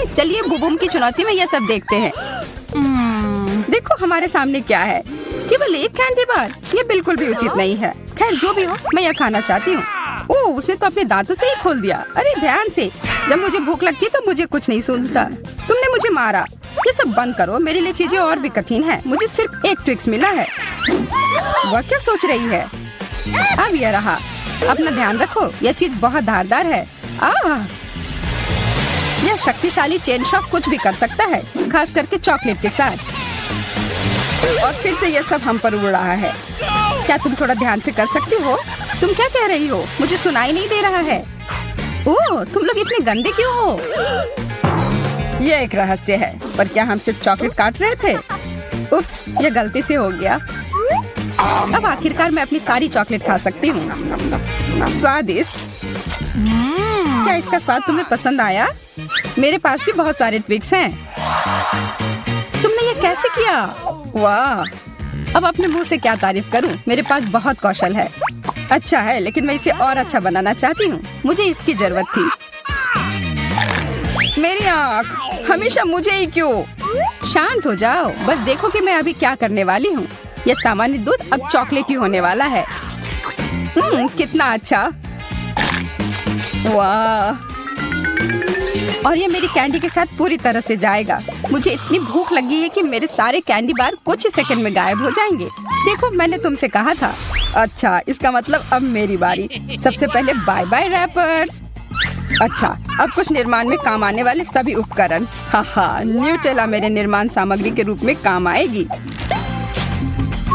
चलिए बुबुम की चुनौती में ये सब देखते हैं। देखो हमारे सामने क्या है, केवल एक कैंडी बार। ये बिल्कुल भी उचित नहीं है। खैर जो भी हो, मैं यह खाना चाहती हूँ। ओह, उसने तो अपने दांतों से ही खोल दिया। अरे ध्यान से, जब मुझे भूख लगती है तो मुझे कुछ नहीं सुनता। तुमने मुझे मारा। ये सब बंद करो, मेरे लिए चीजें और भी कठिन है। मुझे सिर्फ एक ट्विक्स मिला है। वह क्या सोच रही है? अब यह रहा। अपना ध्यान रखो, यह चीज बहुत धारदार है। यह शक्तिशाली चेन शॉक कुछ भी कर सकता है, खास करके चॉकलेट के साथ। और फिर से यह सब हम पर उड़ रहा है। क्या तुम थोड़ा ध्यान से कर सकती हो? तुम क्या कह रही हो? मुझे सुनाई नहीं दे रहा है। ओह, तुम लोग इतने गंदे क्यों हो? यह एक रहस्य है, पर क्या हम सिर्फ चॉकलेट काट रहे थे? उप्स, यह गलती से हो गया। अब आखिरकार मैं अपनी सारी चॉकलेट खा सकती हूँ। स्वादिष्ट। क्या इसका स्वाद तुम्हें पसंद आया? मेरे पास भी बहुत सारे ट्विक्स हैं। तुमने ये कैसे किया? वाह! अब अपने मुंह से क्या तारीफ करूं? मेरे पास बहुत कौशल है। अच्छा है, लेकिन मैं इसे और अच्छा बनाना चाहती हूँ। मुझे इसकी जरूरत थी। मेरी आँख, हमेशा मुझे ही क्यों? शांत हो जाओ, बस देखो कि मैं अभी क्या करने वाली हूँ। यह सामान्य दूध अब चॉकलेटी होने वाला है। कितना अच्छा! वाह! और ये मेरी कैंडी के साथ पूरी तरह से जाएगा। मुझे इतनी भूख लगी है कि मेरे सारे कैंडी बार कुछ ही सेकंड में गायब हो जाएंगे। देखो, मैंने तुमसे कहा था। अच्छा, इसका मतलब अब मेरी बारी। सबसे पहले बाय बाय रैपर्स। अच्छा, अब कुछ निर्माण में काम आने वाले सभी उपकरण। हाँ, न्यूटेला मेरे निर्माण सामग्री के रूप में काम आएगी।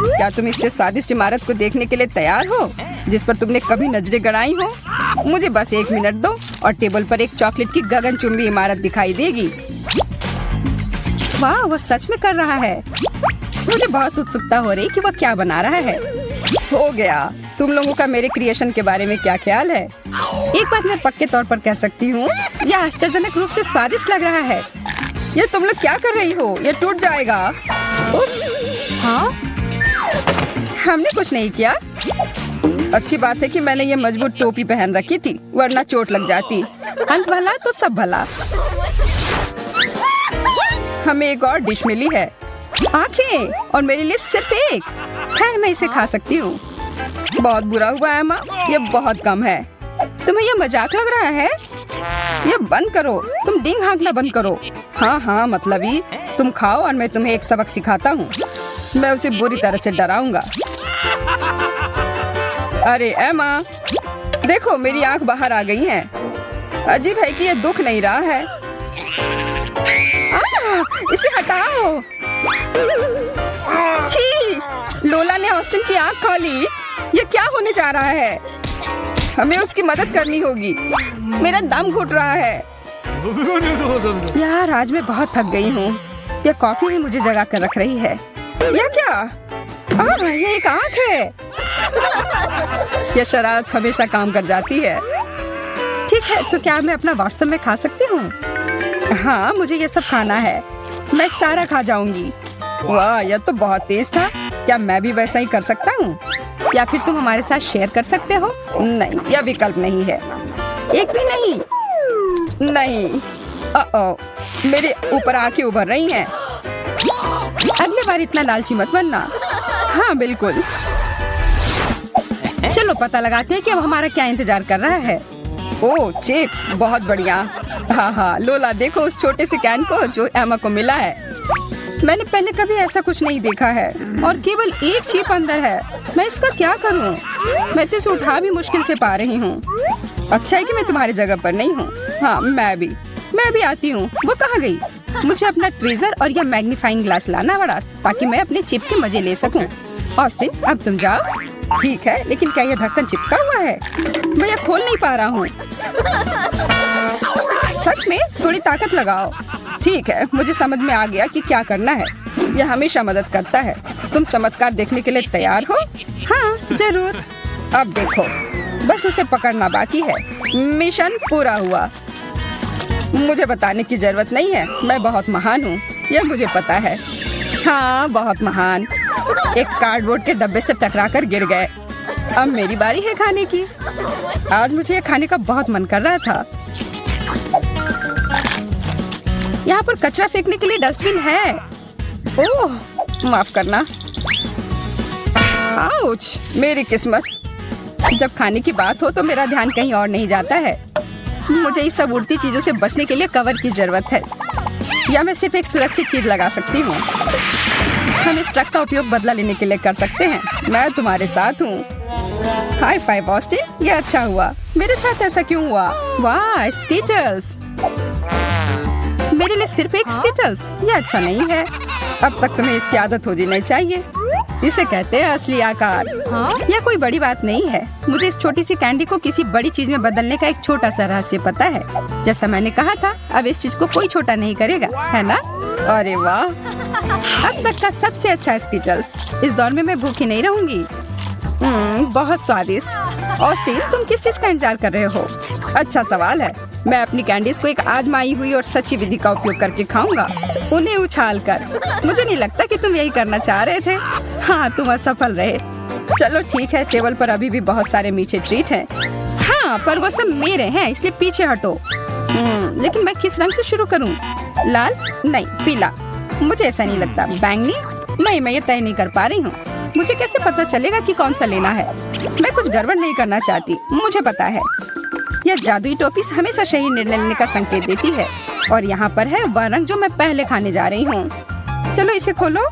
क्या तुम इससे स्वादिष्ट इमारत को देखने के लिए तैयार हो, जिस पर तुमने कभी नजरें गड़ाई हो? मुझे बस 1 मिनट दो और टेबल पर एक चॉकलेट की गगनचुंबी इमारत दिखाई देगी। वाह, वो सच में कर रहा है। मुझे बहुत उत्सुकता हो रही कि वह क्या बना रहा है। हो गया। तुम लोगों का मेरे क्रिएशन के बारे में क्या ख्याल है? एक बात मैं पक्के तौर पर कह सकती हूँ, यह आश्चर्यजनक रूप से स्वादिष्ट लग रहा है। ये तुम लोग क्या कर रही हो? ये टूट जाएगा। उप्स। हाँ, हमने कुछ नहीं किया। अच्छी बात है कि मैंने ये मजबूत टोपी पहन रखी थी, वरना चोट लग जाती। अंत भला तो सब भला। हमें एक और डिश मिली है, आंखें, और मेरे लिए सिर्फ एक। खैर, मैं इसे खा सकती हूँ। बहुत बुरा हुआ है माँ, ये बहुत कम है। तुम्हें ये मजाक लग रहा है? ये बंद करो। तुम डींग हाँकना बंद करो। हाँ, मतलब ही। तुम खाओ और मैं तुम्हें एक सबक सिखाता हूँ। मैं उसे बुरी तरह से डराऊंगा। अरे एमा, देखो मेरी आंख बाहर आ गई है। अजीब है कि ये दुख नहीं रहा है। इसे हटाओ। छी, लोला ने ऑस्टिन की आंख खा ली। ये क्या होने जा रहा है? हमें उसकी मदद करनी होगी। मेरा दम घुट रहा है। यार, आज मैं बहुत थक गई हूँ। यह कॉफी ही मुझे जगा कर रख रही है। यह क्या? ये एक आंख है। यह शरारत हमेशा काम कर जाती है। ठीक है, तो क्या मैं अपना वास्तव में खा सकती हूँ? हाँ, मुझे ये सब खाना है। मैं सारा खा जाऊंगी। वाह, यह तो बहुत तेज था। क्या मैं भी वैसा ही कर सकता हूँ? या फिर तुम हमारे साथ शेयर कर सकते हो? नहीं, यह विकल्प नहीं है। एक भी नहीं। नहीं। मेरे ऊपर आंखें उभर रही हैं। अगली बार इतना लालची मत बनना। हाँ, बिल्कुल। चलो पता लगाते हैं कि अब हमारा क्या इंतजार कर रहा है। ओह, चिप्स, बहुत बढ़िया। हाँ, लोला देखो उस छोटे से कैन को जो एमा को मिला है। मैंने पहले कभी ऐसा कुछ नहीं देखा है, और केवल एक चिप अंदर है। मैं इसका क्या करूं? मैं तो इसे उठा भी मुश्किल से पा रही हूँ। अच्छा है कि मैं तुम्हारी जगह पर नहीं हूँ। हाँ, मैं भी आती हूँ। वो कहाँ गई? मुझे अपना ट्वीजर और यह मैग्नीफाइंग ग्लास लाना पड़ा ताकि मैं अपने चिप के मजे ले सकूं। ऑस्टिन, अब तुम जाओ। ठीक है, लेकिन क्या यह ढक्कन चिपका हुआ है? मैं यह खोल नहीं पा रहा हूँ। सच में? थोड़ी ताकत लगाओ। ठीक है, मुझे समझ में आ गया कि क्या करना है। यह हमेशा मदद करता है। तुम चमत्कार देखने के लिए तैयार हो? हाँ, जरूर। अब देखो, बस उसे पकड़ना बाकी है। मिशन पूरा हुआ। मुझे बताने की जरूरत नहीं है, मैं बहुत महान हूँ, यह मुझे पता है। हाँ, बहुत महान। एक कार्डबोर्ड के डब्बे से टकराकर गिर गए। अब मेरी बारी है खाने की। आज मुझे यह खाने का बहुत मन कर रहा था। यहाँ पर कचरा फेंकने के लिए डस्टबिन है। ओह, माफ करना। आउच, मेरी किस्मत। जब खाने की बात हो तो मेरा ध्यान कहीं और नहीं जाता है। मुझे इस सब उड़ती चीजों से बचने के लिए कवर की जरूरत है, या मैं सिर्फ एक सुरक्षित चीज लगा सकती हूँ। हम इस ट्रक का उपयोग बदला लेने के लिए कर सकते हैं। मैं तुम्हारे साथ हूँ। हाई फाइव ऑस्टिन, ये अच्छा हुआ। मेरे साथ ऐसा क्यों हुआ? वाह, स्कीटल्स। मेरे लिए सिर्फ एक स्कीटल्स, ये अच्छा नहीं है। अब तक तुम्हें इसकी आदत हो जानी चाहिए। इसे कहते हैं असली आकार। यह कोई बड़ी बात नहीं है। मुझे इस छोटी सी कैंडी को किसी बड़ी चीज में बदलने का एक छोटा सा रहस्य पता है। जैसा मैंने कहा था, अब इस चीज को कोई छोटा नहीं करेगा, है ना? अरे वाह, अब तक का सबसे अच्छा स्कीटल्स। इस दौर में मैं भूखी नहीं रहूंगी। बहुत स्वादिष्ट। ऑस्टिन, तुम किस चीज का इंतजार कर रहे हो? अच्छा सवाल है। मैं अपनी कैंडीज को एक आजमाई हुई और सच्ची विधि का उपयोग करके खाऊंगा, उन्हें उछाल कर। मुझे नहीं लगता कि तुम यही करना चाह रहे थे। हाँ, तुम असफल रहे। चलो ठीक है, टेबल पर अभी भी बहुत सारे मीठे ट्रीट हैं। हाँ, पर वो सब मेरे हैं, इसलिए पीछे हटो। लेकिन मैं किस रंग से शुरू करूँ? लाल? नहीं, पीला। मुझे ऐसा नहीं लगता। बैंगनी? नहीं, मैं ये तय नहीं कर पा रही हूँ। मुझे कैसे पता चलेगा कि कौन सा लेना है? मैं कुछ गड़बड़ नहीं करना चाहती, मुझे पता है। यह जादुई टोपी हमेशा सही निर्णय लेने का संकेत देती है। और यहाँ पर है वह रंग जो मैं पहले खाने जा रही हूँ। चलो इसे खोलो।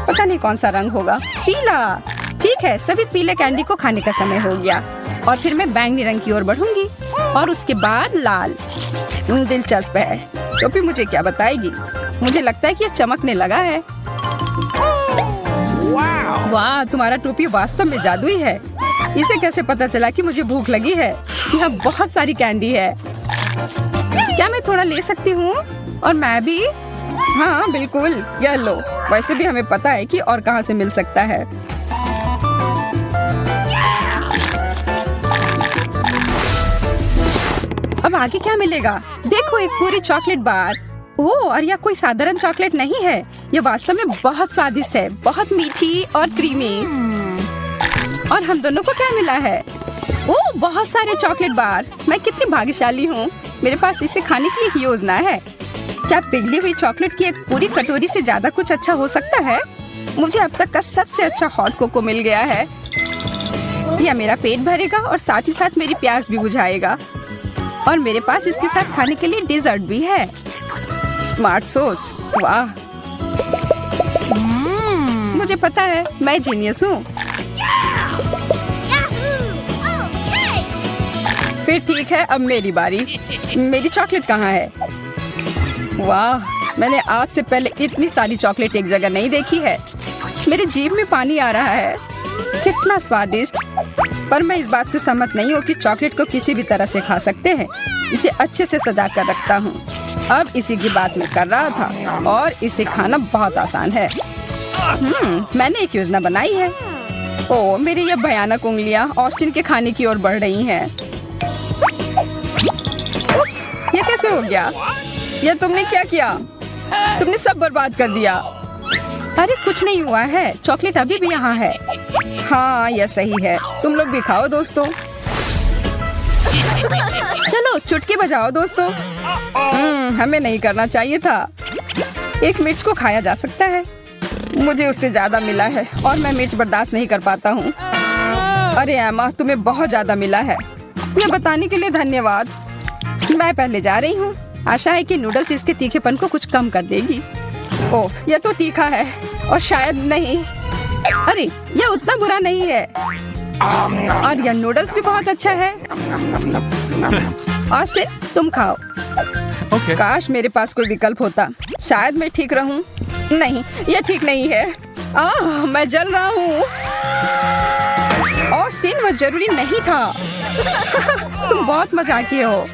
पता नहीं कौन सा रंग होगा। पीला। ठीक है, सभी पीले कैंडी को खाने का समय हो गया। और फिर मैं बैंगनी रंग की ओर बढ़ूंगी और उसके बाद लाल। दिलचस्प है। टोपी मुझे क्या बताएगी? मुझे लगता है कि यह चमकने लगा है। वाह, तुम्हारा टोपी वास्तव में जादुई है। इसे कैसे पता चला कि मुझे भूख लगी है? यहाँ बहुत सारी कैंडी है। क्या मैं थोड़ा ले सकती हूँ? और मैं भी? हाँ बिल्कुल, यह लो। वैसे भी हमें पता है कि और कहाँ से मिल सकता है। अब आगे क्या मिलेगा? देखो, एक पूरी चॉकलेट बार। ओह, और यह कोई साधारण चॉकलेट नहीं है। यह वास्तव में बहुत स्वादिष्ट है, बहुत मीठी और क्रीमी। और हम दोनों को क्या मिला है? ओह, बहुत सारे चॉकलेट बार। मैं कितनी भाग्यशाली हूँ। मेरे पास इसे खाने की एक योजना है। क्या पिघली हुई चॉकलेट की एक पूरी कटोरी से ज्यादा कुछ अच्छा हो सकता है? मुझे अब तक का सबसे अच्छा हॉट कोको मिल गया है। यह मेरा पेट भरेगा और साथ ही साथ मेरी प्यास भी बुझाएगा। और मेरे पास इसके साथ खाने के लिए डेजर्ट भी है। Smart sauce. वाह, मुझे पता है, मैं जीनियस हूँ। फिर ठीक है, अब मेरी बारी। मेरी चॉकलेट कहाँ है? वाह, मैंने आज से पहले इतनी सारी चॉकलेट एक जगह नहीं देखी है। मेरे जीभ में पानी आ रहा है। कितना स्वादिष्ट। पर मैं इस बात से सहमत नहीं हूँ कि चॉकलेट को किसी भी तरह से खा सकते हैं। इसे अच्छे से सजा कर रखता हूँ। अब इसी की बात मैं कर रहा था। और इसे खाना बहुत आसान है। मैंने एक योजना बनाई है। ओह, मेरी ये भयानक उंगलियां ऑस्टिन के खाने की ओर बढ़ रही हैं। उप्स, ये कैसे हो गया? ये तुमने क्या किया? तुमने सब बर्बाद कर दिया। अरे कुछ नहीं हुआ है, चॉकलेट अभी भी यहाँ है। हाँ, यह सही है। तुम लोग भी खाओ दोस्तों। चलो चुटकी बजाओ दोस्तों। हमें नहीं करना चाहिए था। एक मिर्च को खाया जा सकता है। मुझे उससे ज्यादा मिला है और मैं मिर्च बर्दाश्त नहीं कर पाता हूँ। अरे एमा, तुम्हें बहुत ज्यादा मिला है। ये बताने के लिए धन्यवाद। मैं पहले जा रही हूँ। आशा है कि नूडल्स इसके तीखेपन को कुछ कम कर देगी। ओह, यह तो तीखा है और शायद नहीं। अरे, यह उतना बुरा नहीं है। और यह नूडल्स भी बहुत अच्छा है। ऑस्टिन, तुम खाओ। Okay. काश मेरे पास कोई विकल्प होता। शायद मैं ठीक रहूं। नहीं, यह ठीक नहीं है। मैं जल रहा हूँ। ऑस्टिन, वह जरूरी नहीं था। तुम बहुत मजाकी हो।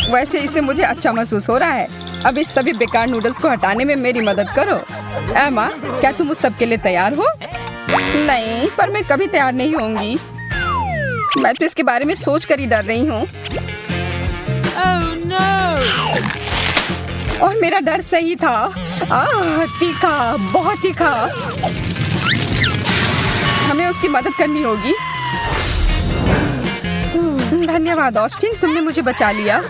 वैसे इससे मुझे अच्छा महसूस हो रहा है। अब इस सभी बेकार नूडल्स को हटाने में मेरी मदद करो। एमा, क्या तुम उस सब के लिए तैयार हो? नहीं, पर मैं कभी तैयार नहीं होंगी। मैं तो इसके बारे में सोच कर ही डर रही हूँ। और मेरा डर सही था। तीखा, बहुत तीखा। हमें उसकी मदद करनी होगी। धन्यवाद ऑस्टिन, तुमने मुझे बचा लिया।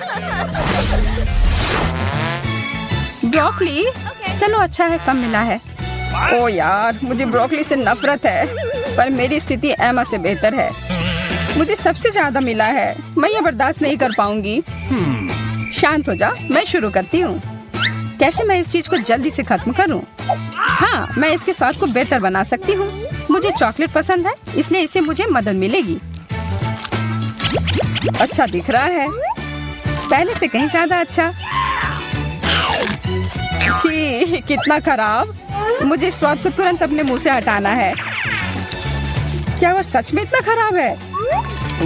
ब्रोकली? चलो अच्छा है, कम मिला है। ओ यार, मुझे ब्रोकली से नफरत है, पर मेरी स्थिति एमा से बेहतर है। मुझे सबसे ज्यादा मिला है, मैं ये बर्दाश्त नहीं कर पाऊंगी। शांत हो जा, मैं शुरू करती हूँ। कैसे मैं इस चीज को जल्दी से खत्म करूँ? हाँ, मैं इसके स्वाद को बेहतर बना सकती हूँ। मुझे चॉकलेट पसंद है, इसलिए इससे मुझे मदद मिलेगी। अच्छा दिख रहा है, पहले से कहीं ज्यादा अच्छा। छी, कितना खराब। मुझे इस स्वाद को तुरंत अपने मुंह से हटाना है। क्या वो सच में इतना खराब है?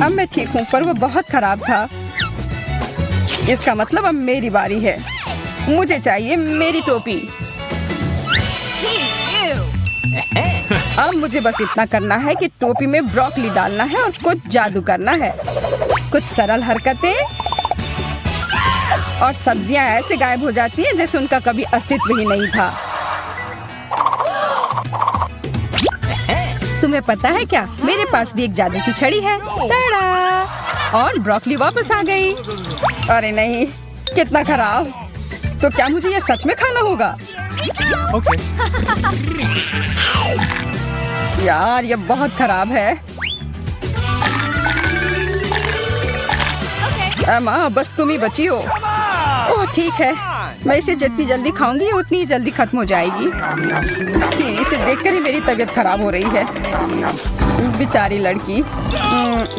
अब मैं ठीक हूँ, पर वो बहुत खराब था। इसका मतलब अब मेरी बारी है। मुझे चाहिए मेरी टोपी। अब मुझे बस इतना करना है कि टोपी में ब्रोकली डालना है और कुछ जादू करना है। कुछ सरल हरकतें और सब्जियां ऐसे गायब हो जाती हैं जैसे उनका कभी अस्तित्व ही नहीं था। तुम्हें पता है क्या, मेरे पास भी एक जादू की छड़ी है। टाड़ा! और ब्रोकली वापस आ गई। अरे नहीं, कितना खराब। तो क्या मुझे ये सच में खाना होगा? Okay. यार, ये बहुत खराब है। एमा, बस तुम ही बची हो। ओह ठीक है, मैं इसे जितनी जल्दी खाऊंगी उतनी ही जल्दी खत्म हो जाएगी। छी, इसे देखकर ही मेरी तबीयत खराब हो रही है। बेचारी लड़की,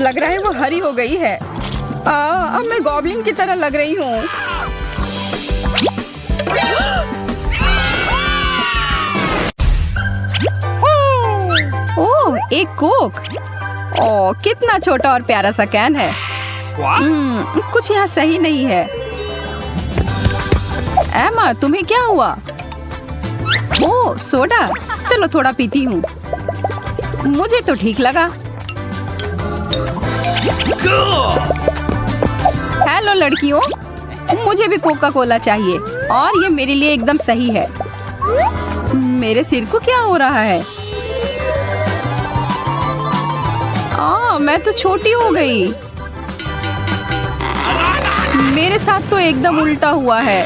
लग रहा है वो हरी हो गई है। अब मैं गॉब्लिन की तरह लग रही हूँ। ओह, एक कोक। ओह, कितना छोटा और प्यारा सा कैन है। कुछ यहाँ सही नहीं है। एमा, तुम्हें क्या हुआ? ओह, सोडा। चलो थोड़ा पीती हूँ। मुझे तो ठीक लगा। हेलो लड़कियों, मुझे भी कोका कोला चाहिए और ये मेरे लिए एकदम सही है। मेरे सिर को क्या हो रहा है? मैं तो छोटी हो गई। मेरे साथ तो एकदम उल्टा हुआ है।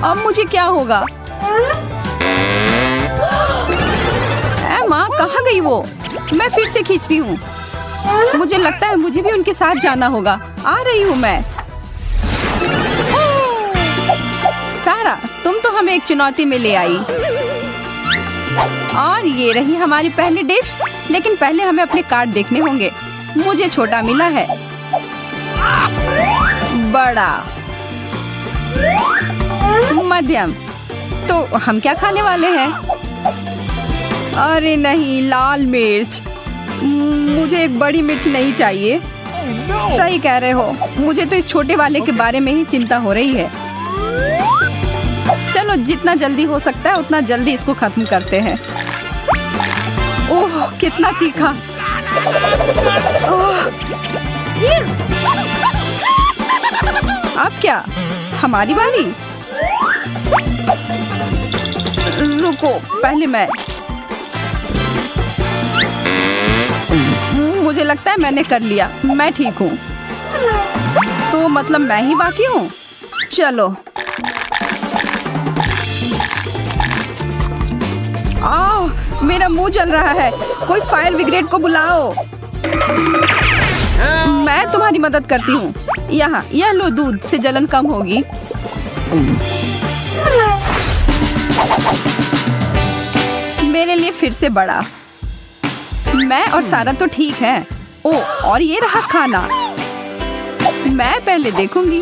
अब मुझे क्या होगा? माँ, कहाँ गई वो? मैं फिर से खींचती हूँ। मुझे लगता है मुझे भी उनके साथ जाना होगा। आ रही हूँ मैं। सारा, तुम तो हमें एक चुनौती में ले आई। और ये रही हमारी पहली डिश। लेकिन पहले हमें अपने कार्ड देखने होंगे। मुझे छोटा मिला है। बड़ा, मध्यम। तो हम क्या खाने वाले हैं? अरे नहीं, लाल मिर्च। मुझे एक बड़ी मिर्च नहीं चाहिए। सही कह रहे हो, मुझे तो इस छोटे वाले के बारे में ही चिंता हो रही है। चलो, जितना जल्दी हो सकता है उतना जल्दी इसको खत्म करते हैं। ओह, कितना तीखा। अब क्या, हमारी बारी? रुको, पहले मैं। मुझे लगता है मैंने कर लिया। मैं ठीक हूँ। तो मतलब मैं ही बाकी हूँ। चलो। मेरा मुंह जल रहा है। कोई फायर ब्रिगेड को बुलाओ। मैं तुम्हारी मदद करती हूँ। यहाँ, यह लो, दूध से जलन कम होगी। मेरे लिए फिर से बड़ा। मैं और सारा तो ठीक है। ओ, और ये रहा खाना। मैं पहले देखूंगी।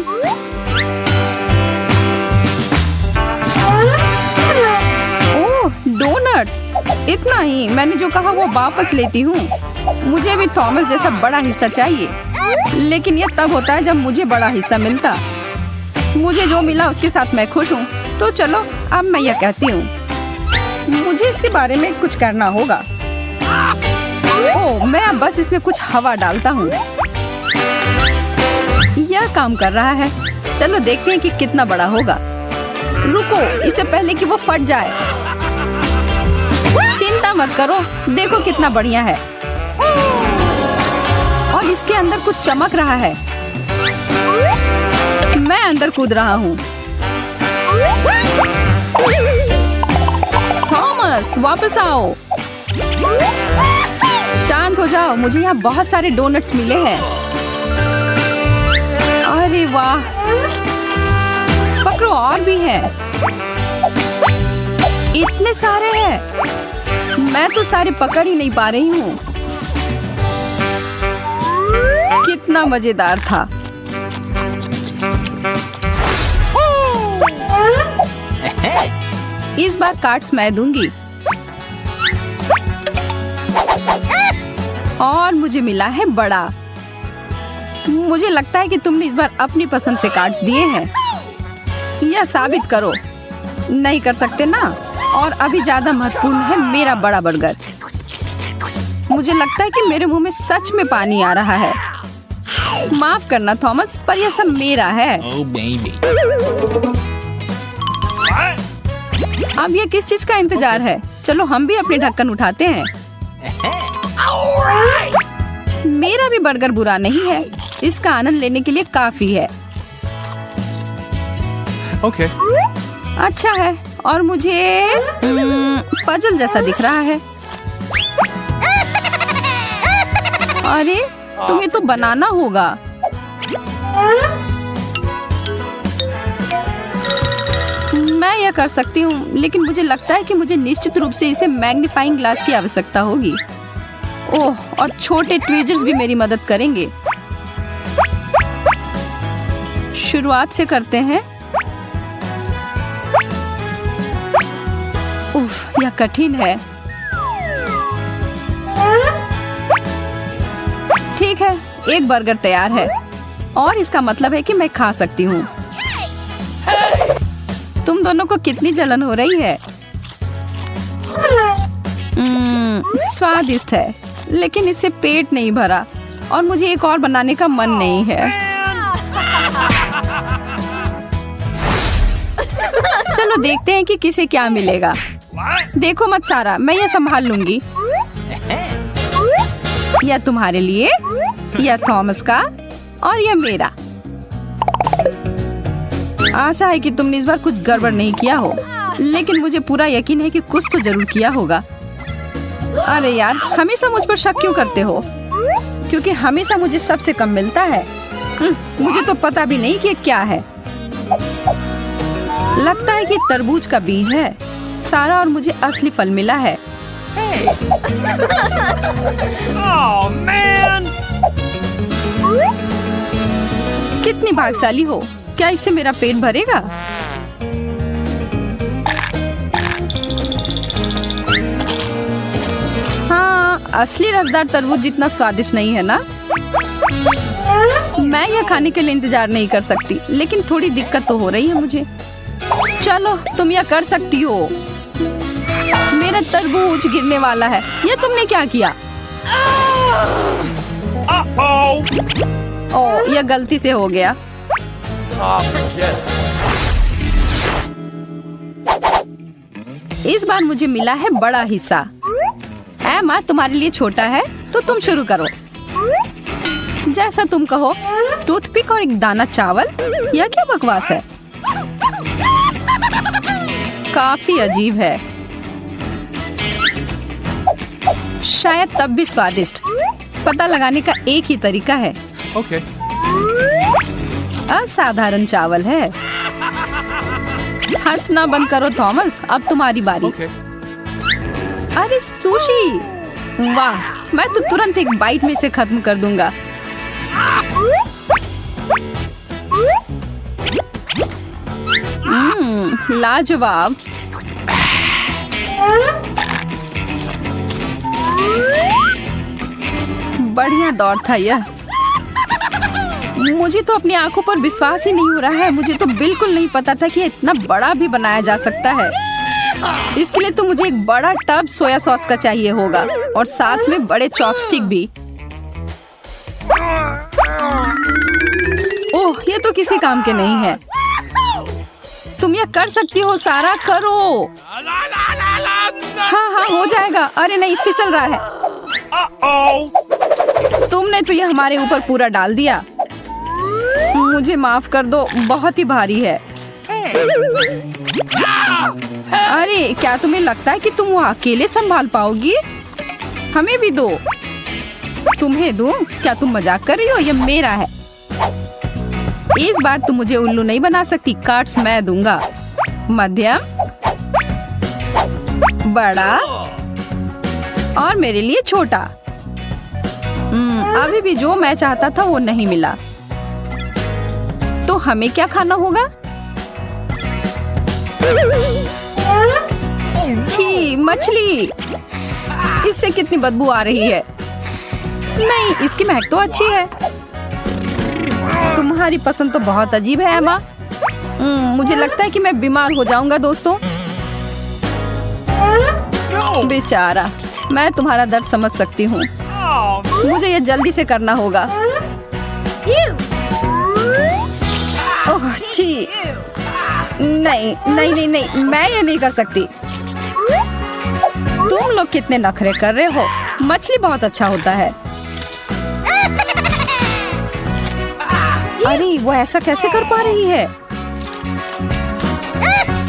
ओह, डोनट्स। इतना ही, मैंने जो कहा वो वापस लेती हूँ। मुझे भी थॉमस जैसा बड़ा हिस्सा चाहिए। लेकिन ये तब होता है जब मुझे बड़ा हिस्सा मिलता। मुझे जो मिला उसके साथ मैं खुश हूँ। तो चलो, अब मैं यह कहती हूँ, मुझे इसके बारे में कुछ करना होगा। ओह, मैं अब बस इसमें कुछ हवा डालता हूँ। यह काम कर रहा है। चलो देखते हैं कि कितना बड़ा होगा। रुको, इससे पहले कि वो फट जाए। चिंता मत करो, देखो कितना बढ़िया है। और इसके अंदर कुछ चमक रहा है। मैं अंदर कूद रहा हूँ। थॉमस वापस आओ। शांत हो जाओ, मुझे यहाँ बहुत सारे डोनट्स मिले हैं। अरे वाह, पकड़ो, और भी है। इतने सारे हैं, मैं तो सारे पकड़ ही नहीं पा रही हूँ। कितना मजेदार था। इस बार कार्ड्स मैं दूंगी। और मुझे मिला है बड़ा। मुझे लगता है कि तुमने इस बार अपनी पसंद से कार्ड्स दिए हैं। यह साबित करो। नहीं कर सकते ना। और अभी ज्यादा महत्वपूर्ण है मेरा बड़ा बर्गर। मुझे लगता है कि मेरे मुंह में सच में पानी आ रहा है। माफ करना थॉमस, पर यह सब मेरा है। अब ये किस चीज का इंतजार है? चलो हम भी अपने ढक्कन उठाते हैं। मेरा भी बर्गर बुरा नहीं है। इसका आनंद लेने के लिए काफी है। ओके। अच्छा है। और मुझे पजल जैसा दिख रहा है। अरे तुम्हें तो बनाना होगा। मैं यह कर सकती हूँ, लेकिन मुझे लगता है कि मुझे निश्चित रूप से इसे मैग्नीफाइंग ग्लास की आवश्यकता होगी। ओह, और छोटे ट्वीजर्स भी मेरी मदद करेंगे। शुरुआत से करते हैं। उफ, यह कठिन है। ठीक है, एक बर्गर तैयार है। और इसका मतलब है कि मैं खा सकती हूँ। तुम दोनों को कितनी जलन हो रही है? स्वादिष्ट है, लेकिन इससे पेट नहीं भरा और मुझे एक और बनाने का मन नहीं है। चलो देखते हैं कि किसे क्या मिलेगा। देखो मत सारा, मैं ये संभाल लूंगी। यह तुम्हारे लिए, यह थॉमस का और यह मेरा। आशा है कि तुमने इस बार कुछ गड़बड़ नहीं किया हो, लेकिन मुझे पूरा यकीन है कि कुछ तो जरूर किया होगा। अरे यार, हमेशा मुझ पर शक क्यों करते हो? क्योंकि हमेशा मुझे सबसे कम मिलता है। मुझे तो पता भी नहीं कि ये क्या है। लगता है कि तरबूज का बीज है। सारा और मुझे असली फल मिला है। Oh, man! कितनी भाग्यशाली हो। क्या इससे मेरा पेट भरेगा? हाँ, असली रसदार तरबूज जितना स्वादिष्ट नहीं है ना? मैं यह खाने के लिए इंतजार नहीं कर सकती, लेकिन थोड़ी दिक्कत तो हो रही है मुझे। चलो, तुम यह कर सकती हो। मेरा तरबूज गिरने वाला है। यह तुमने क्या किया? ओह, यह गलती से हो गया। इस बार मुझे मिला है बड़ा हिस्सा। एमा, तुम्हारे लिए छोटा है, तो तुम शुरू करो। जैसा तुम कहो। टूथपिक और एक दाना चावल, यह क्या बकवास है? काफी अजीब है। शायद तब भी स्वादिष्ट। पता लगाने का एक ही तरीका है। ओके। असाधारण चावल है। हंसना बंद करो थॉमस, अब तुम्हारी बारी। ओके। अरे सुशी, वाह, मैं तो तुरंत एक बाइट में से खत्म कर दूंगा। लाजवाब। बढ़िया दौड़ था यह। मुझे तो अपनी आंखों पर विश्वास ही नहीं हो रहा है। मुझे तो बिल्कुल नहीं पता था कि इतना बड़ा भी बनाया जा सकता है। इसके लिए तो मुझे एक बड़ा टब सोया सॉस का चाहिए होगा और साथ में बड़े चॉपस्टिक भी। ओह, ये तो किसी काम के नहीं है। तुम यह कर सकती हो सारा, करो। हाँ हाँ, हो जाएगा। अरे नहीं, फिसल रहा है। तुमने तो यह हमारे ऊपर पूरा डाल दिया। मुझे माफ कर दो, बहुत ही भारी है। अरे क्या तुम्हें लगता है कि तुम वो अकेले संभाल पाओगी? हमें भी दो। तुम्हें दूं? क्या तुम मजाक कर रही हो? ये मेरा है। इस बार तुम मुझे उल्लू नहीं बना सकती। कार्ड्स मैं दूंगा। मध्यम, बड़ा और मेरे लिए छोटा। अभी भी जो मैं चाहता था वो नहीं मिला। तो हमें क्या खाना होगा? छी, मछली। इससे कितनी बदबू आ रही है। नहीं, इसकी महक तो अच्छी है। तुम्हारी पसंद तो बहुत अजीब है एमा। मुझे लगता है कि मैं बीमार हो जाऊंगा दोस्तों। बेचारा, मैं तुम्हारा दर्द समझ सकती हूँ। मुझे ये जल्दी से करना होगा। ओह छी, नहीं नहीं नहीं नहीं, मैं ये नहीं कर सकती। तुम लोग कितने नखरे कर रहे हो। मछली बहुत अच्छा होता है। अरे वो ऐसा कैसे कर पा रही है?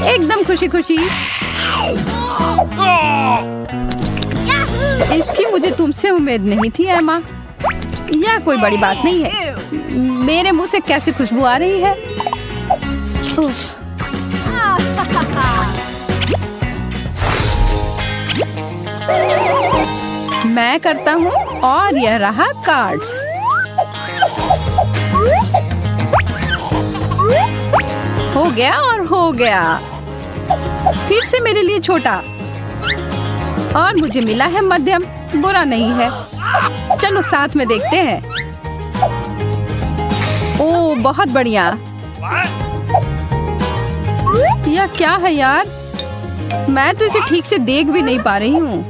एकदम खुशी खुशी। इसकी मुझे तुमसे उम्मीद नहीं थी एमा। यह कोई बड़ी बात नहीं है। मेरे मुंह से कैसी खुशबू आ रही है। उफ। मैं करता हूँ और यह रहा कार्ड्स। हो गया और हो गया। फिर से मेरे लिए छोटा और मुझे मिला है मध्यम। बुरा नहीं है। चलो साथ में देखते हैं। ओह बहुत बढ़िया। यह क्या है यार? मैं तो इसे ठीक से देख भी नहीं पा रही हूँ।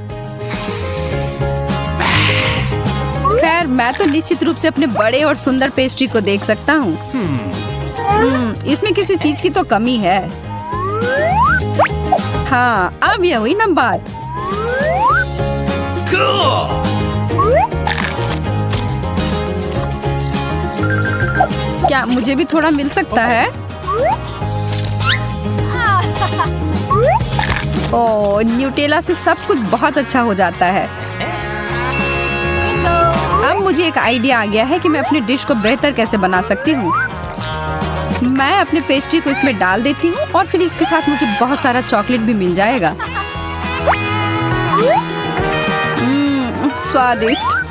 खैर, मैं तो निश्चित रूप से अपने बड़े और सुंदर पेस्ट्री को देख सकता हूँ। इसमें किसी चीज की तो कमी है। हाँ, अब यह हुई ना बात। क्या मुझे भी थोड़ा मिल सकता है? ओह, न्यूटेला से सब कुछ बहुत अच्छा हो जाता है। अब मुझे एक आइडिया आ गया है कि मैं अपनी डिश को बेहतर कैसे बना सकती हूँ। मैं अपने पेस्ट्री को इसमें डाल देती हूँ और फिर इसके साथ मुझे बहुत सारा चॉकलेट भी मिल जाएगा। स्वादिष्ट।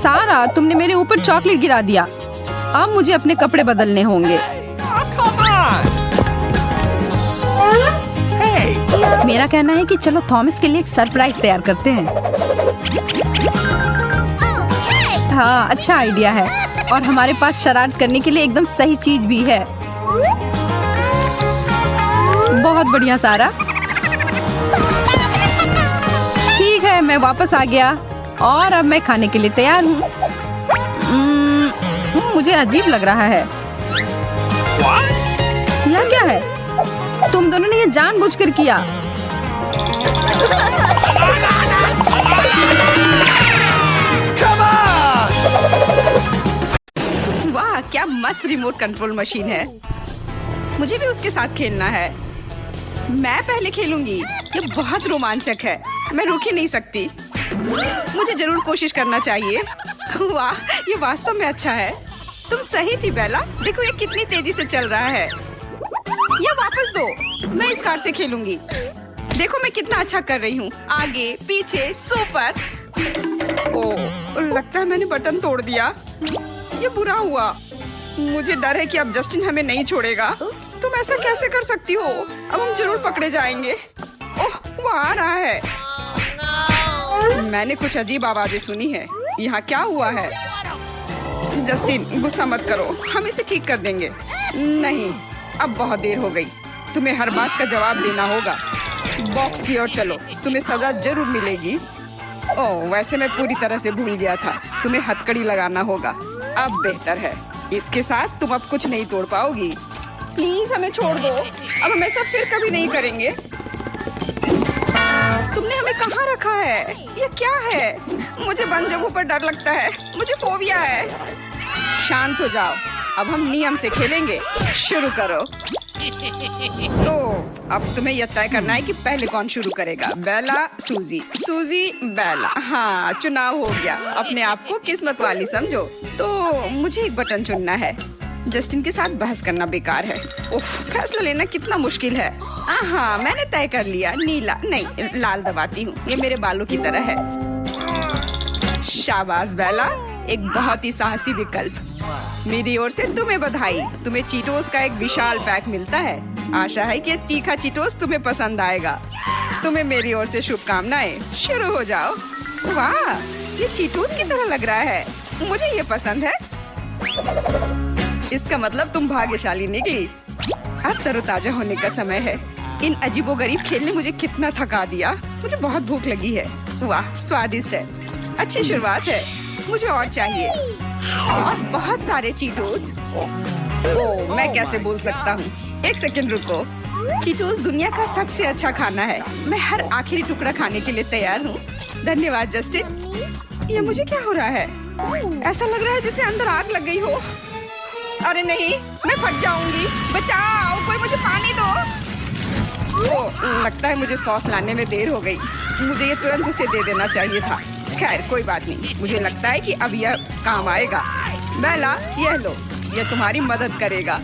सारा, तुमने मेरे ऊपर चॉकलेट गिरा दिया। अब मुझे अपने कपड़े बदलने होंगे। मेरा कहना है कि चलो थॉमस के लिए एक सरप्राइज तैयार करते हैं। हाँ, अच्छा आइडिया है और हमारे पास शरारत करने के लिए एकदम सही चीज भी है। बहुत बढ़िया सारा। ठीक है, मैं वापस आ गया और अब मैं खाने के लिए तैयार हूँ। मुझे अजीब लग रहा है। यह क्या है? तुम दोनों ने ये जानबूझकर किया। वाह, क्या मस्त रिमोट कंट्रोल मशीन है। मुझे भी उसके साथ खेलना है। मैं पहले खेलूंगी। ये बहुत रोमांचक है। मैं रुक ही नहीं सकती। मुझे जरूर कोशिश करना चाहिए। वाह, ये वास्तव में अच्छा है। तुम सही थी बेला। देखो ये कितनी तेजी से चल रहा है। ये वापस दो। मैं इस कार से खेलूंगी। देखो मैं कितना अच्छा कर रही हूँ। आगे पीछे सुपर। ओह, लगता है मैंने बटन तोड़ दिया। ये बुरा हुआ। मुझे डर है कि अब जस्टिन हमें नहीं छोड़ेगा। तुम ऐसा कैसे कर सकती हो? अब हम जरूर पकड़े जाएंगे। ओह, वो आ रहा है। मैंने कुछ अजीब आवाजें सुनी है। यहाँ क्या हुआ है? जस्टिन, गुस्सा मत करो। हम इसे ठीक कर देंगे। नहीं, अब बहुत देर हो गई। तुम्हें हर बात का जवाब देना होगा। बॉक्स की ओर चलो, तुम्हें सजा जरूर मिलेगी। ओह, वैसे मैं पूरी तरह से भूल गया था। तुम्हें हथकड़ी लगाना होगा। अब बेहतर है। इसके साथ तुम अब कुछ नहीं तोड़ पाओगी। प्लीज हमें छोड़ दो। अब हम ऐसा फिर कभी नहीं करेंगे। तुमने हमें कहाँ रखा है? ये क्या है? मुझे बंद जगहों पर डर लगता है। मुझे फोबिया है। शांत हो जाओ। अब हम नियम से खेलेंगे। शुरू करो। तो अब तुम्हें यह तय करना है कि पहले कौन शुरू करेगा। बेला, सूजी, सूजी, बेला। हाँ, चुनाव हो गया। अपने आप को किस्मत वाली समझो। तो मुझे एक बटन चुनना है। जस्टिन के साथ बहस करना बेकार है। उफ, फैसला लेना कितना मुश्किल है। हाँ, मैंने तय कर लिया। नीला नहीं, लाल दबाती हूँ। ये मेरे बालों की तरह है। शाबाश बेला, एक बहुत ही साहसी विकल्प। मेरी ओर से तुम्हें बधाई। तुम्हें चीटोस का एक विशाल पैक मिलता है। आशा है कि तीखा चीटोस तुम्हें पसंद आएगा। तुम्हें मेरी ओर से शुभकामनाएं। शुरू हो जाओ। वाह, ये चीटोस की तरह लग रहा है। मुझे ये पसंद है। इसका मतलब तुम भाग्यशाली निकली। अब तरोताजा होने का समय है। इन अजीबोगरीब खेल ने मुझे कितना थका दिया। मुझे बहुत भूख लगी है। वाह, स्वादिष्ट है। अच्छी शुरुआत है। मुझे और चाहिए, और बहुत सारे चीटोस। ओह, मैं कैसे बोल सकता हूँ। एक सेकंड रुको। चीटोस दुनिया का सबसे अच्छा खाना है। मैं हर आखिरी टुकड़ा खाने के लिए तैयार हूँ। धन्यवाद जस्टिन। ये मुझे क्या हो रहा है? ऐसा लग रहा है जैसे अंदर आग लग गई हो। अरे नहीं, मैं फट जाऊंगी। बचाओ, कोई मुझे पानी दो। ओह, लगता है मुझे सॉस लाने में देर हो गई। मुझे ये तुरंत उसे दे देना चाहिए था। खैर, कोई बात नहीं। मुझे लगता है कि अब यह काम आएगा। बेला, यह लो, यह तुम्हारी मदद करेगा।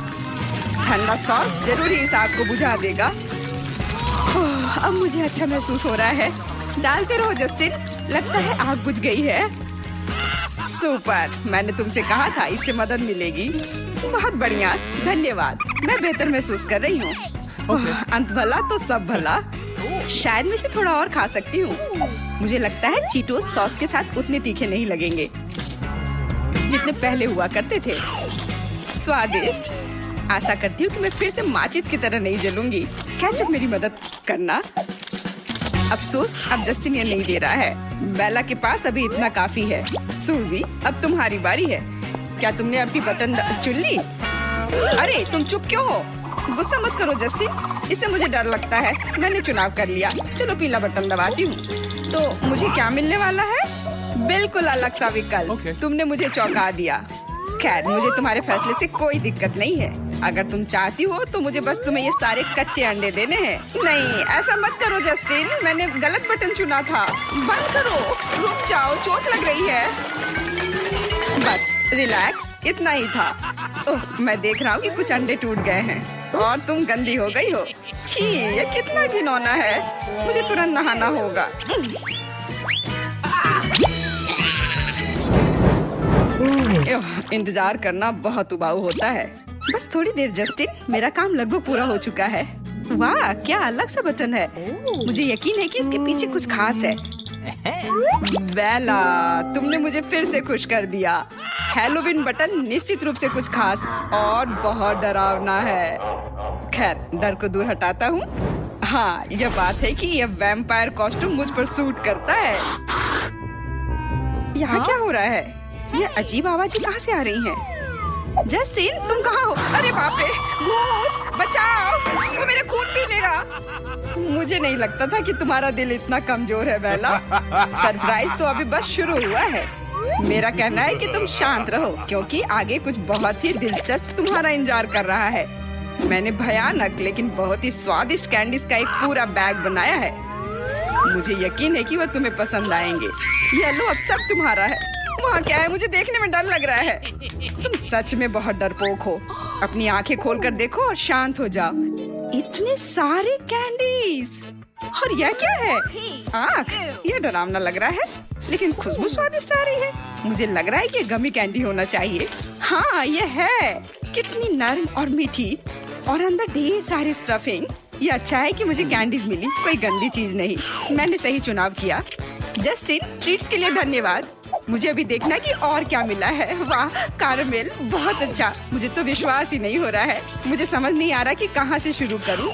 ठंडा सॉस जरूर ही इस आग को बुझा देगा। अब मुझे अच्छा महसूस हो रहा है। डालते रहो जस्टिन। लगता है आग बुझ गई है। सुपर, मैंने तुमसे कहा था इससे मदद मिलेगी। बहुत बढ़िया, धन्यवाद। मैं बेहतर महसूस कर रही हूँ। अंत भला तो सब भला। शायद मैं इसे थोड़ा और खा सकती हूँ। मुझे लगता है चीटोस सॉस के साथ उतने तीखे नहीं लगेंगे जितने पहले हुआ करते थे। स्वादिष्ट। आशा करती हूँ कि मैं फिर से माचिस की तरह नहीं जलूंगी। केचप मेरी मदद करना। अफसोस, अब जस्टिन ये नहीं दे रहा है। बेला के पास अभी इतना काफी है। सूजी, अब तुम्हारी बारी है। क्या तुमने अपनी बटन चुन ली? अरे, तुम चुप क्यों हो? गुस्सा मत करो जस्टिन, इससे मुझे डर लगता है। मैंने चुनाव कर लिया। चलो पीला बटन दबाती हूँ। तो मुझे क्या मिलने वाला है? बिल्कुल अलग सा विकल्प। तुमने मुझे चौंका दिया। खैर, मुझे तुम्हारे फैसले से कोई दिक्कत नहीं है। अगर तुम चाहती हो तो मुझे बस तुम्हें ये सारे कच्चे अंडे देने हैं। नहीं, ऐसा मत करो जस्टिन, मैंने गलत बटन चुना था। बंद करो, रुक जाओ, चोट लग रही है। बस रिलैक्स, इतना ही था। ओह, मैं देख रहा हूँ कि कुछ अंडे टूट गए हैं और तुम गंदी हो गई हो। छी, ये कितना घिनौना है। मुझे तुरंत नहाना होगा। इंतजार करना बहुत उबाऊ होता है। बस थोड़ी देर जस्टिन, मेरा काम लगभग पूरा हो चुका है। वाह, क्या अलग सा बटन है। मुझे यकीन है कि इसके पीछे कुछ खास है। बेला, तुमने मुझे फिर से खुश कर दिया। हैलोवीन बटन निश्चित रूप से कुछ खास और बहुत डरावना है। खैर, डर को दूर हटाता हूँ। हाँ, यह बात है कि यह वैम्पायर कॉस्ट्यूम मुझ पर सूट करता है। यहाँ क्या हो रहा है? ये अजीब आवाजें कहाँ से आ रही हैं? जस्टिन, तुम कहाँ हो? अरे बाप रे, भूत, बचाओ, वो मेरा खून पी लेगा। मुझे नहीं लगता था कि तुम्हारा दिल इतना कमजोर है बेला। सरप्राइज तो अभी बस शुरू हुआ है। मेरा कहना है कि तुम शांत रहो, क्योंकि आगे कुछ बहुत ही दिलचस्प तुम्हारा इंतजार कर रहा है। मैंने भयानक लेकिन बहुत ही स्वादिष्ट कैंडीज का एक पूरा बैग बनाया है। मुझे यकीन है कि वो तुम्हें पसंद आएंगे। ये लो, अब सब तुम्हारा है। वहाँ क्या है? मुझे देखने में डर लग रहा है। तुम सच में बहुत डरपोक हो। अपनी आंखें खोलकर देखो और शांत हो जाओ। इतने सारे कैंडीज, और यह क्या है? आँख, यह डरावना लग रहा है, लेकिन खुशबू स्वादिष्ट आ रही है। मुझे लग रहा है कि गमी कैंडी होना चाहिए। हाँ, यह है। कितनी नर्म और मीठी, और अंदर ढेर सारी स्टफिंग। ये अच्छा है कि मुझे कैंडीज मिली, कोई गंदी चीज नहीं। मैंने सही चुनाव किया। जस्टिन, ट्रीट्स के लिए धन्यवाद। मुझे अभी देखना कि और क्या मिला है। वाह, कैरमेल, बहुत अच्छा। मुझे तो विश्वास ही नहीं हो रहा है। मुझे समझ नहीं आ रहा कि कहाँ से शुरू करूँ।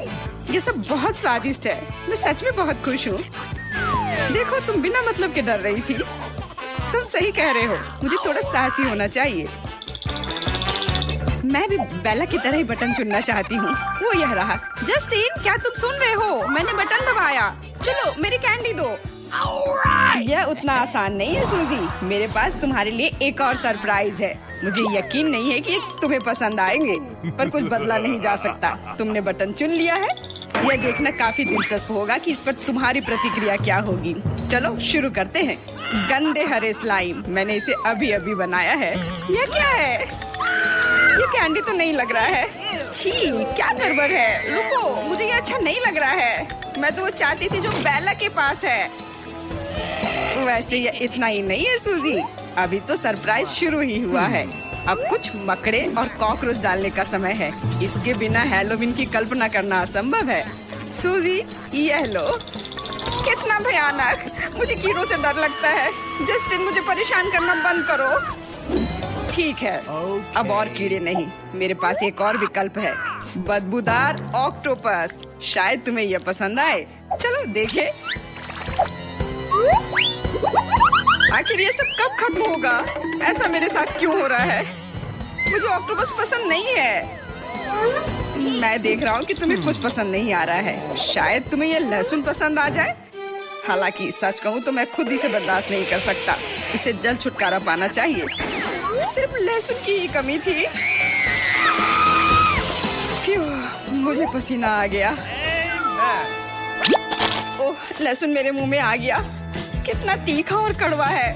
ये सब बहुत स्वादिष्ट है। मैं सच में बहुत खुश हूँ। देखो, तुम बिना मतलब के डर रही थी। तुम सही कह रहे हो, मुझे थोड़ा साहसी होना चाहिए। मैं भी बेला की तरह ही बटन चुनना चाहती हूँ। वो यह रहा। जस्टिन, क्या तुम सुन रहे हो? मैंने बटन दबाया। चलो, मेरी कैंडी दो। यह उतना आसान नहीं है सूजी। मेरे पास तुम्हारे लिए एक और सरप्राइज है। मुझे यकीन नहीं है कि तुम्हें पसंद आएंगे, पर कुछ बदला नहीं जा सकता। तुमने बटन चुन लिया है। यह देखना काफी दिलचस्प होगा कि इस पर तुम्हारी प्रतिक्रिया क्या होगी। चलो शुरू करते हैं। गंदे हरे स्लाइम, मैंने इसे अभी अभी बनाया है। यह क्या है? ये कैंडी तो नहीं लग रहा है। छी, क्या गड़बड़ है। रुको, मुझे ये अच्छा नहीं लग रहा है। मैं तो वो चाहती थी जो बेला के पास है। वैसे ये इतना ही नहीं है सूजी, अभी तो सरप्राइज शुरू ही हुआ है। अब कुछ मकड़े और कॉकरोच डालने का समय है। इसके बिना हैलोवीन की कल्पना करना असंभव है। सूजी, यह लो। कितना भयानक, मुझे कीड़ों से डर लगता है। जस्टिन, मुझे परेशान करना बंद करो। ठीक है, अब और कीड़े नहीं। मेरे पास एक और विकल्प है, बदबूदार ऑक्टोपस। शायद तुम्हें यह पसंद आए। चलो देखें। आखिर ये सब कब खत्म होगा? ऐसा मेरे साथ क्यों हो रहा है? मुझे ऑक्टोपस पसंद नहीं है। मैं देख रहा हूँ कि तुम्हें कुछ पसंद नहीं आ रहा है। शायद तुम्हें ये लहसुन पसंद आ जाए। हालांकि सच कहूँ तो मैं खुद इसे बर्दाश्त नहीं कर सकता। इसे जल्द छुटकारा पाना चाहिए। सिर्फ लहसुन की ही कमी थी। मुझे पसीना आ गया। ओह, लहसुन मेरे मुंह में आ गया। कितना तीखा और कड़वा है।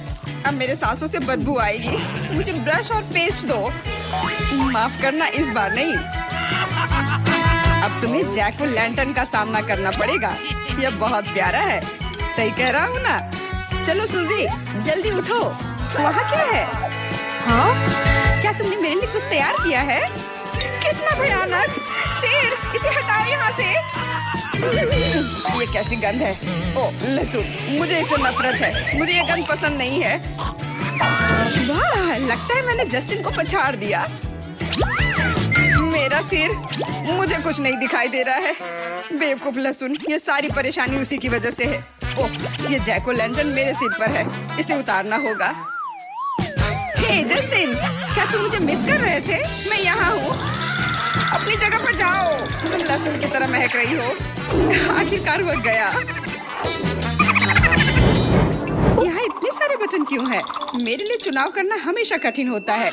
अब मेरे सांसों से बदबू आएगी। मुझे ब्रश और पेस्ट दो। माफ करना, इस बार नहीं। अब तुम्हें जैक ओ लैंटर्न का सामना करना पड़ेगा। यह बहुत प्यारा है। सही कह रहा हूँ ना? चलो सूजी, जल्दी उठो। वहाँ क्या है? हाँ? क्या तुमने मेरे लिए कुछ तैयार किया है? कितना भयानक। शेर, इसे हटाओ यहाँ से। ये कैसी गंध है? ओह, लहसुन, मुझे इससे नफरत है। मुझे ये गंध पसंद नहीं है। वाह, लगता है मैंने जस्टिन को पछाड़ दिया। मेरा सिर, मुझे कुछ नहीं दिखाई दे रहा है। बेवकूफ लहसुन, ये सारी परेशानी उसी की वजह से है। ओह, ये जैक ओ लैंटर्न मेरे सिर पर है। इसे उतारना होगा। हे जस्टिन, क्या तुम मुझे मिस कर रहे थे? मैं यहाँ हूँ। अपनी जगह पर जाओ। तुम लहसुन की तरह महक रही हो। आखिरकार वो गया। यहाँ इतने सारे बटन क्यों हैं? मेरे लिए चुनाव करना हमेशा कठिन होता है।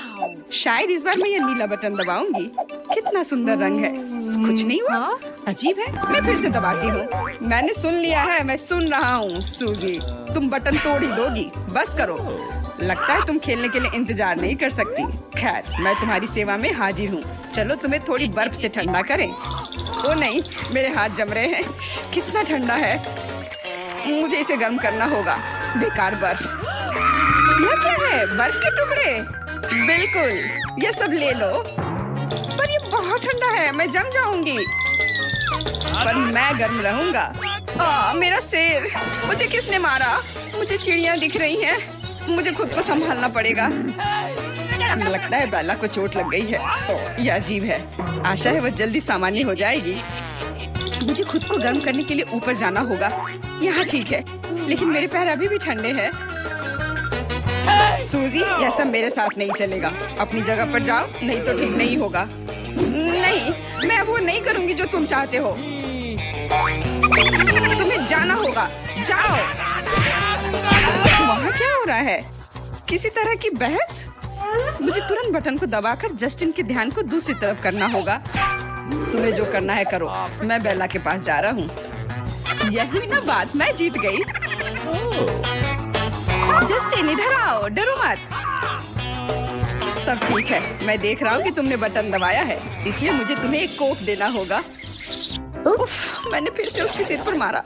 शायद इस बार मैं ये नीला बटन दबाऊंगी। कितना सुंदर रंग है। कुछ नहीं हुआ। अजीब है। मैं फिर से दबाती हूँ। मैंने सुन लिया है। मैं सुन रहा हूँ। सूजी, तुम बटन तोड़ ही दोगी। बस करो। लगता है तुम खेलने के लिए इंतजार नहीं कर सकती। खैर, मैं तुम्हारी सेवा में हाजिर हूँ। चलो तुम्हें थोड़ी बर्फ से ठंडा करें। ओ नहीं, मेरे हाथ जम रहे हैं। कितना ठंडा है। मुझे इसे गर्म करना होगा। बेकार बर्फ। यह क्या है? बर्फ के टुकड़े? बिल्कुल, ये सब ले लो। पर ये बहुत ठंडा है। मैं जम जाऊंगी। पर मैं गर्म रहूंगा। मेरा सिर। मुझे किसने मारा? मुझे चिड़ियाँ दिख रही हैं। मुझे खुद को संभालना पड़ेगा। लगता है बेला को चोट लग गई है। यह अजीब है। आशा है वह जल्दी सामान्य हो जाएगी। मुझे खुद को गर्म करने के लिए ऊपर जाना होगा। यहाँ ठीक है, लेकिन मेरे पैर अभी भी ठंडे हैं। सूजी, यह सब मेरे साथ नहीं चलेगा। अपनी जगह पर जाओ, नहीं तो ठीक नहीं होगा। नहीं, मैं वो नहीं करूँगी जो तुम चाहते हो। तुम्हें जाना होगा। जाओ। वहाँ क्या हो रहा है? किसी तरह की बहस? मुझे तुरंत बटन को दबाकर जस्टिन के ध्यान को दूसरी तरफ करना होगा। तुम्हें जो करना है करो। मैं बेला के पास जा रहा हूँ। यह हुई ना बात, मैं जीत गई। जस्टिन, इधर आओ। डरो मत। सब ठीक है। मैं देख रहा हूँ कि तुमने बटन दबाया है, इसलिए मुझे तुम्हें एक कोक देना होगा। उफ, मैंने फिर से उसके सिर पर मारा।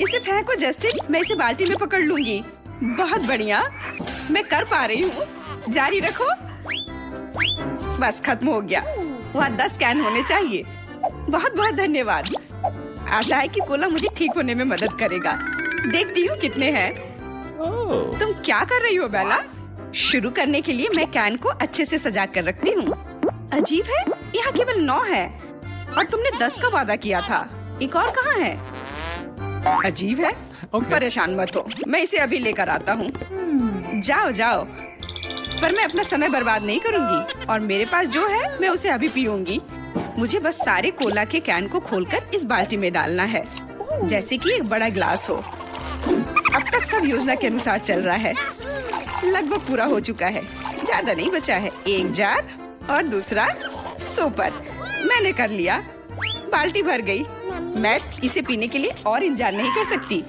इसे फेंको जस्टिन, मैं इसे बाल्टी में पकड़ लूंगी। बहुत बढ़िया, मैं कर पा रही हूँ। जारी रखो। बस खत्म हो गया। वहाँ 10 कैन होने चाहिए। बहुत बहुत धन्यवाद। आशा है कि कोला मुझे ठीक होने में मदद करेगा। देखती हूँ कितने हैं। तुम क्या कर रही हो बेला? शुरू करने के लिए मैं कैन को अच्छे से सजा कर रखती हूँ। अजीब है, यहाँ केवल 9 है और तुमने 10 का वादा किया था। एक और कहाँ है? अजीब है। परेशान मत हो, मैं इसे अभी लेकर आता हूँ। जाओ जाओ। पर मैं अपना समय बर्बाद नहीं करूँगी और मेरे पास जो है मैं उसे अभी पीऊंगी। मुझे बस सारे कोला के कैन को खोलकर इस बाल्टी में डालना है, जैसे कि एक बड़ा ग्लास हो। अब तक सब योजना के अनुसार चल रहा है। लगभग पूरा हो चुका है। ज्यादा नहीं बचा है, एक जार और दूसरा सुपर। मैंने कर लिया, बाल्टी भर गई। मैं इसे पीने के लिए और इंतजार नहीं कर सकती।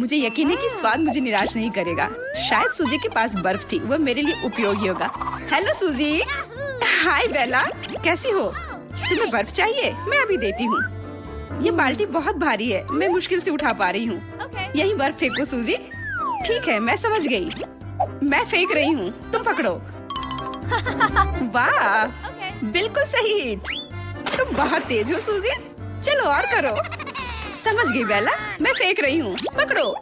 मुझे यकीन है कि स्वाद मुझे निराश नहीं करेगा। शायद सूजी के पास बर्फ थी, वह मेरे लिए उपयोगी होगा। हेलो सूजी। हाय बेला, कैसी हो? तुम्हें बर्फ चाहिए? मैं अभी देती हूँ। ये बाल्टी बहुत भारी है, मैं मुश्किल से उठा पा रही हूँ। यही बर्फ फेंको सूजी। ठीक है, मैं समझ गई। मैं फेंक रही हूँ, तुम पकड़ो। वाह, बिल्कुल सही हिट। तुम बहुत तेज हो सूजी। चलो और करो। समझ गई बेला, मैं फेंक रही हूँ, पकड़ो।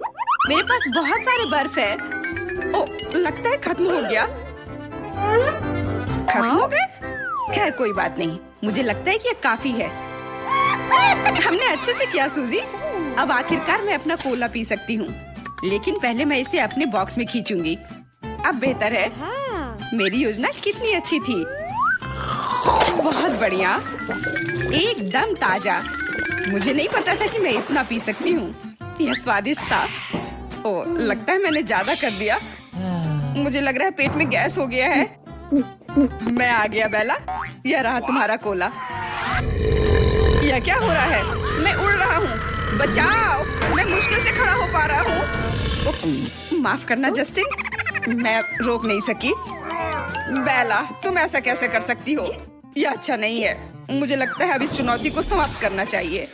मेरे पास बहुत सारे बर्फ है। ओ, लगता है खत्म हो गया। खत्म हो गए? खैर कोई बात नहीं, मुझे लगता है कि ये काफी है। हमने अच्छे से किया सूजी। अब आखिरकार मैं अपना कोला पी सकती हूँ, लेकिन पहले मैं इसे अपने बॉक्स में खींचूंगी। अब बेहतर है। मेरी योजना कितनी अच्छी थी। बहुत बढ़िया, एकदम ताजा। मुझे नहीं पता था कि मैं इतना पी सकती हूँ। यह स्वादिष्ट था। ओ, लगता है मैंने ज्यादा कर दिया। मुझे लग रहा है पेट में गैस हो गया है। मैं आ गया बेला, यह रहा तुम्हारा कोला। यह क्या हो रहा है? मैं उड़ रहा हूँ, बचाओ। मैं मुश्किल से खड़ा हो पा रहा हूँ। उप्स, माफ करना जस्टिन, मैं रोक नहीं सकी। बेला, तुम ऐसा कैसे कर सकती हो? यह अच्छा नहीं है। मुझे लगता है अब इस चुनौती को समाप्त करना चाहिए।